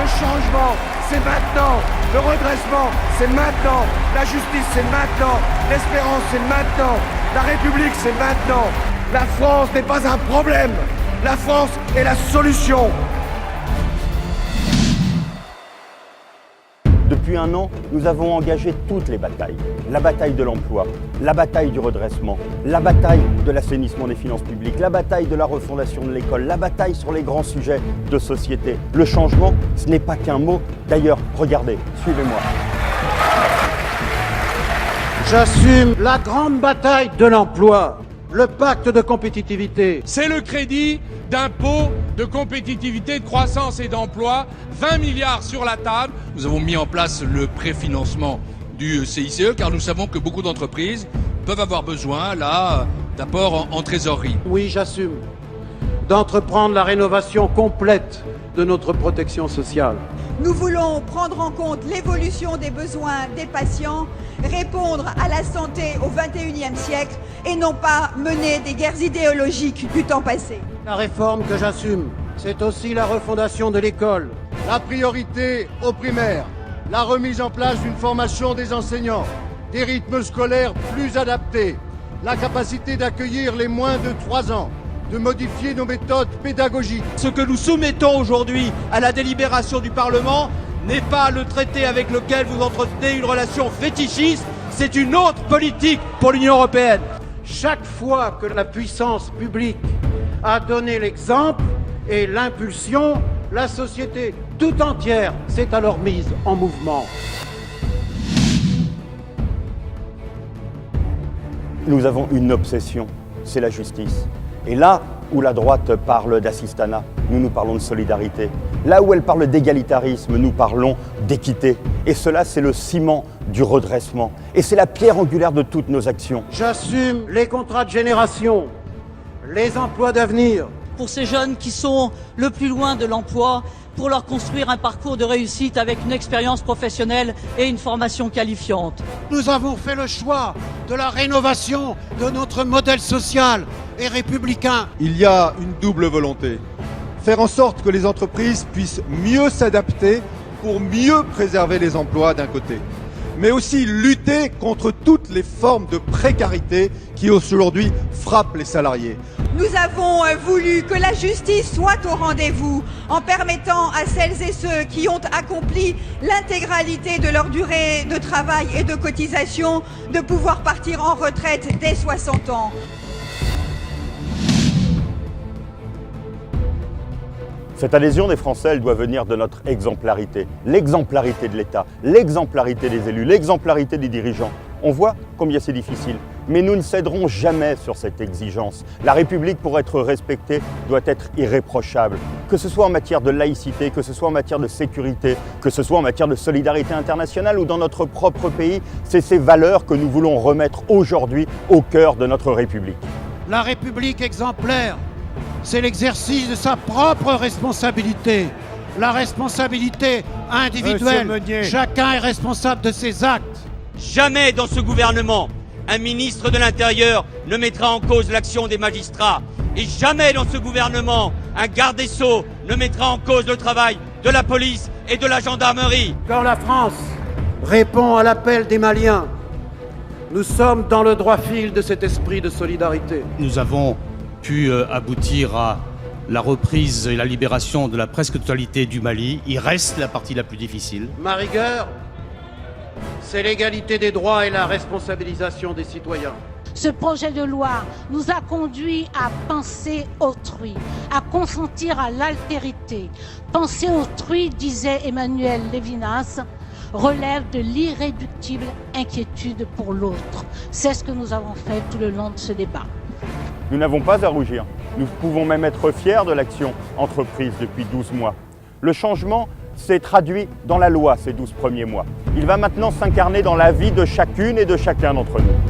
changement, c'est maintenant. Le redressement, c'est maintenant. La justice, c'est maintenant. L'espérance, c'est maintenant. La République, c'est maintenant. La France n'est pas un problème. La France est la solution. Depuis un an, nous avons engagé toutes les batailles. La bataille de l'emploi, la bataille du redressement, la bataille de l'assainissement des finances publiques, la bataille de la refondation de l'école, la bataille sur les grands sujets de société. Le changement, ce n'est pas qu'un mot. D'ailleurs, regardez, suivez-moi. J'assume la grande bataille de l'emploi, le pacte de compétitivité. C'est le crédit d'impôt, de compétitivité, de croissance et d'emploi, 20 milliards sur la table. Nous avons mis en place le préfinancement du CICE car nous savons que beaucoup d'entreprises peuvent avoir besoin là d'apports en trésorerie. Oui, j'assume d'entreprendre la rénovation complète de notre protection sociale. Nous voulons prendre en compte l'évolution des besoins des patients, répondre à la santé au XXIe siècle et non pas mener des guerres idéologiques du temps passé. La réforme que j'assume, c'est aussi la refondation de l'école. La priorité au primaire, la remise en place d'une formation des enseignants, des rythmes scolaires plus adaptés, la capacité d'accueillir les moins de 3 ans, de modifier nos méthodes pédagogiques. Ce que nous soumettons aujourd'hui à la délibération du Parlement n'est pas le traité avec lequel vous entretenez une relation fétichiste, c'est une autre politique pour l'Union européenne. Chaque fois que la puissance publique a donné l'exemple et l'impulsion, la société tout entière s'est alors mise en mouvement. Nous avons une obsession, c'est la justice. Et là où la droite parle d'assistanat, nous parlons de solidarité. Là où elle parle d'égalitarisme, nous parlons d'équité. Et cela, c'est le ciment du redressement. Et c'est la pierre angulaire de toutes nos actions. J'assume les contrats de génération, les emplois d'avenir. Pour ces jeunes qui sont le plus loin de l'emploi, pour leur construire un parcours de réussite avec une expérience professionnelle et une formation qualifiante. Nous avons fait le choix de la rénovation de notre modèle social et républicain. Il y a une double volonté. Faire en sorte que les entreprises puissent mieux s'adapter pour mieux préserver les emplois d'un côté, mais aussi lutter contre toutes les formes de précarité qui aujourd'hui frappent les salariés. Nous avons voulu que la justice soit au rendez-vous en permettant à celles et ceux qui ont accompli l'intégralité de leur durée de travail et de cotisation de pouvoir partir en retraite dès 60 ans. Cette adhésion des Français, elle doit venir de notre exemplarité. L'exemplarité de l'État, l'exemplarité des élus, l'exemplarité des dirigeants. On voit combien c'est difficile, mais nous ne céderons jamais sur cette exigence. La République, pour être respectée, doit être irréprochable. Que ce soit en matière de laïcité, que ce soit en matière de sécurité, que ce soit en matière de solidarité internationale ou dans notre propre pays, c'est ces valeurs que nous voulons remettre aujourd'hui au cœur de notre République. La République exemplaire, c'est l'exercice de sa propre responsabilité. La responsabilité individuelle. Chacun est responsable de ses actes. Jamais dans ce gouvernement, un ministre de l'Intérieur ne mettra en cause l'action des magistrats. Et jamais dans ce gouvernement, un garde des Sceaux ne mettra en cause le travail de la police et de la gendarmerie. Quand la France répond à l'appel des Maliens, nous sommes dans le droit fil de cet esprit de solidarité. Nous avons pu aboutir à la reprise et la libération de la presque totalité du Mali. Il reste la partie la plus difficile. Ma rigueur, c'est l'égalité des droits et la responsabilisation des citoyens. Ce projet de loi nous a conduits à penser autrui, à consentir à l'altérité. Penser autrui, disait Emmanuel Lévinas, relève de l'irréductible inquiétude pour l'autre. C'est ce que nous avons fait tout le long de ce débat. Nous n'avons pas à rougir. Nous pouvons même être fiers de l'action entreprise depuis 12 mois. Le changement s'est traduit dans la loi ces 12 premiers mois. Il va maintenant s'incarner dans la vie de chacune et de chacun d'entre nous.